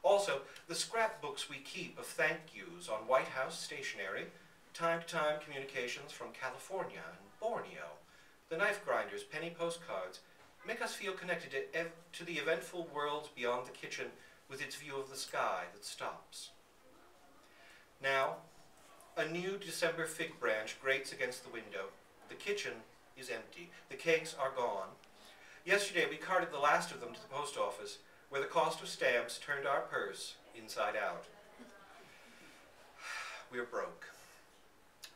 Also, the scrapbooks we keep of thank yous on White House stationery, time-to-time communications from California and Borneo, the knife grinder's penny postcards, make us feel connected to the eventful worlds beyond the kitchen with its view of the sky that stops. Now, a new December fig branch grates against the window. The kitchen is empty. The cakes are gone. Yesterday we carted the last of them to the post office, where the cost of stamps turned our purse inside out. We're broke.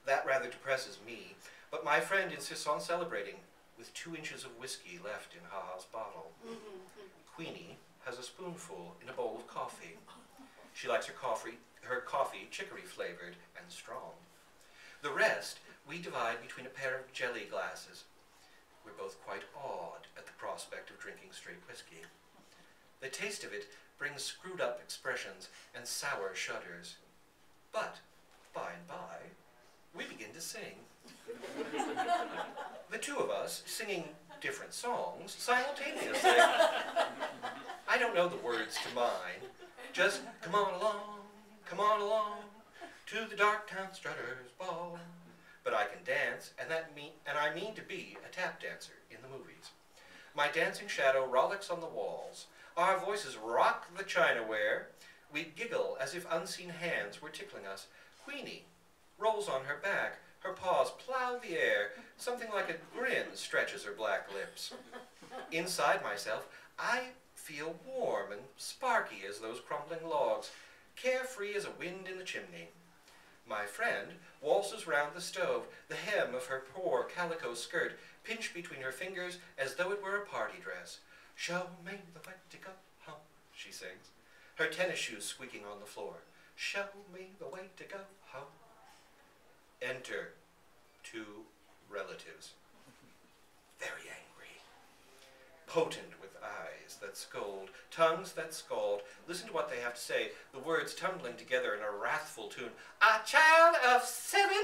That rather depresses me, but my friend insists on celebrating with 2 inches of whiskey left in Ha-Ha's bottle. Queenie has a spoonful in a bowl of coffee. She likes her coffee chicory flavored and strong. The rest we divide between a pair of jelly glasses. We're both quite awed at the prospect of drinking straight whiskey. The taste of it brings screwed up expressions and sour shudders. But, by and by, we begin to sing. The two of us singing different songs simultaneously. I don't know the words to mine. Just come on along, to the Dark Town Strutter's Ball. But I can dance, and I mean to be a tap dancer in the movies. My dancing shadow rollicks on the walls. Our voices rock the chinaware. We giggle as if unseen hands were tickling us. Queenie rolls on her back. Her paws plow the air. Something like a grin stretches her black lips. Inside myself, I feel warm and sparky as those crumbling logs, carefree as a wind in the chimney. My friend waltzes round the stove, the hem of her poor calico skirt pinched between her fingers as though it were a party dress. Show me the way to go home, she sings, her tennis shoes squeaking on the floor. Show me the way to go home. Enter 2 relatives, very angry, potent with eyes that scold, tongues that scald. Listen to what they have to say, the words tumbling together in a wrathful tune. A child of 7,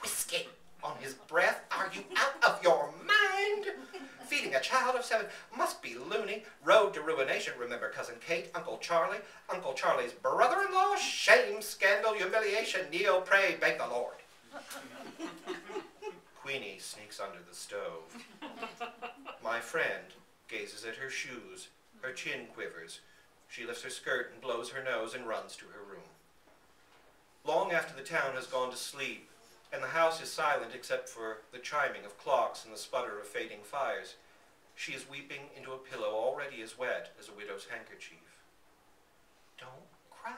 whiskey on his breath. Are you out of your mind? Feeding a child of 7 must be loony. Road to ruination. Remember Cousin Kate, Uncle Charlie's brother-in-law. Shame, scandal, humiliation. Kneel, pray, beg the Lord. Queenie sneaks under the stove. My friend gazes at her shoes. Her chin quivers. She lifts her skirt and blows her nose and runs to her room. Long after the town has gone to sleep, and the house is silent except for the chiming of clocks and the sputter of fading fires, she is weeping into a pillow already as wet as a widow's handkerchief. Don't cry,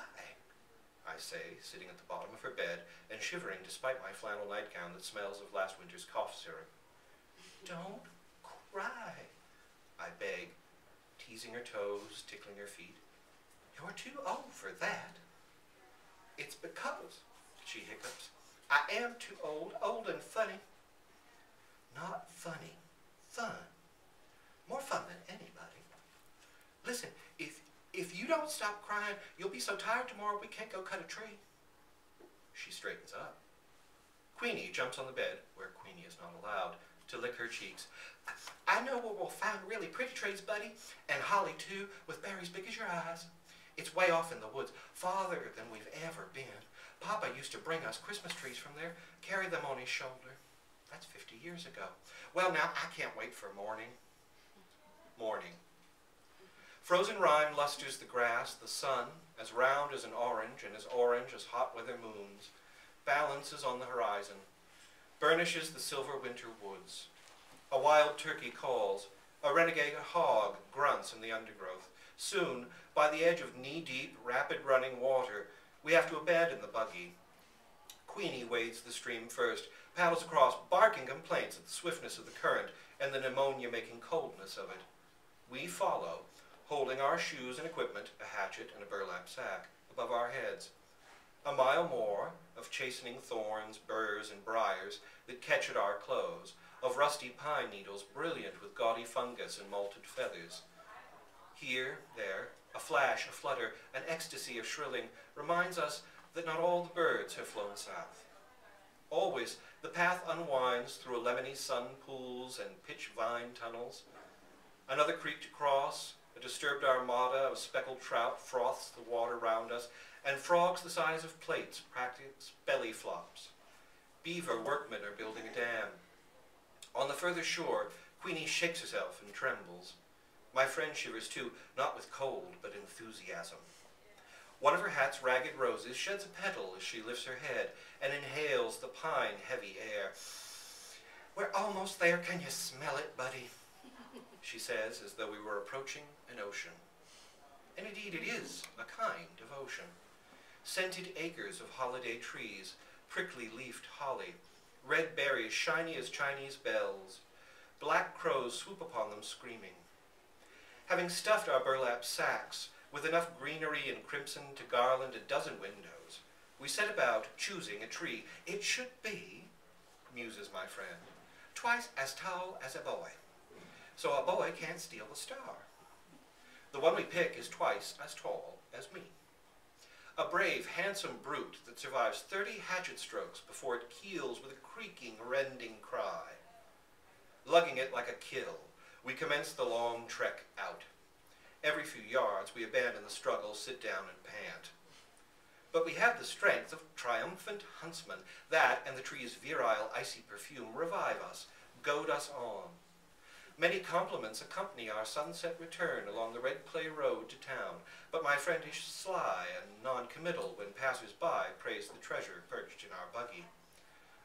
I say, sitting at the bottom of her bed and shivering despite my flannel nightgown that smells of last winter's cough syrup. Don't cry, I beg, teasing her toes, tickling her feet. You're too old for that. It's because, she hiccups, I am too old and funny. Not funny, fun. More fun than anybody. Listen, if you don't stop crying, you'll be so tired tomorrow we can't go cut a tree. She straightens up. Queenie jumps on the bed, where Queenie is not allowed, to lick her cheeks. I know where we'll find really pretty trees, buddy, and holly too, with berries big as your eyes. It's way off in the woods, farther than we've ever been. Papa used to bring us Christmas trees from there, carry them on his shoulder. That's 50 years ago. Well, now, I can't wait for morning. Morning. Frozen rime lusters the grass, the sun, as round as an orange and as orange as hot weather moons, balances on the horizon, burnishes the silver winter woods. A wild turkey calls, a renegade hog grunts in the undergrowth. Soon, by the edge of knee-deep, rapid-running water, we have to abandon the buggy. Queenie wades the stream first, paddles across, barking complaints at the swiftness of the current and the pneumonia-making coldness of it. We follow, holding our shoes and equipment, a hatchet and a burlap sack, above our heads. A mile more of chastening thorns, burrs, and briars that catch at our clothes, of rusty pine needles brilliant with gaudy fungus and molted feathers. Here, there, a flash, a flutter, an ecstasy of shrilling reminds us that not all the birds have flown south. Always, the path unwinds through lemony sun pools and pitch vine tunnels. Another creek to cross, A disturbed armada of speckled trout froths the water round us, and frogs the size of plates practice belly flops. Beaver workmen are building a dam. On the further shore, Queenie shakes herself and trembles. My friend shivers too, not with cold, but enthusiasm. One of her hat's ragged roses sheds a petal as she lifts her head and inhales the pine-heavy air. "We're almost there. Can you smell it, buddy?" she says, as though we were approaching an ocean. And indeed it is a kind of ocean. Scented acres of holiday trees, prickly-leafed holly, red berries shiny as Chinese bells. Black crows swoop upon them screaming. Having stuffed our burlap sacks with enough greenery and crimson to garland a dozen windows, we set about choosing a tree. "It should be," muses my friend, "twice as tall as a boy, so a boy can't steal the star." The one we pick is twice as tall as me. A brave, handsome brute that survives 30 hatchet strokes before it keels with a creaking, rending cry. Lugging it like a kill, we commence the long trek out. Every few yards we abandon the struggle, sit down and pant. But we have the strength of triumphant huntsmen. That and the tree's virile, icy perfume revive us, goad us on. Many compliments accompany our sunset return along the red clay road to town, but my friend is sly and non-committal when passers-by praise the treasure perched in our buggy.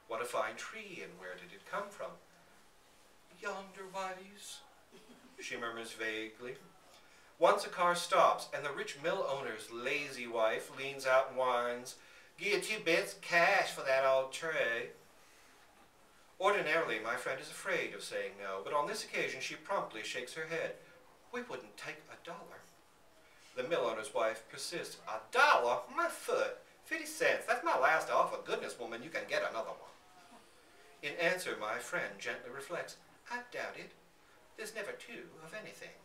What a fine tree, and where did it come from? "Yonder ways," she murmurs vaguely. Once a car stops, and the rich mill owner's lazy wife leans out and whines, "Give you 2 bits cash for that old tray." Ordinarily, my friend is afraid of saying no, but on this occasion she promptly shakes her head. "We wouldn't take $1. The mill owner's wife persists. $1? My foot! 50 cents. That's my last offer. Goodness, woman, you can get another one." In answer, my friend gently reflects, "I doubt it. There's never 2 of anything."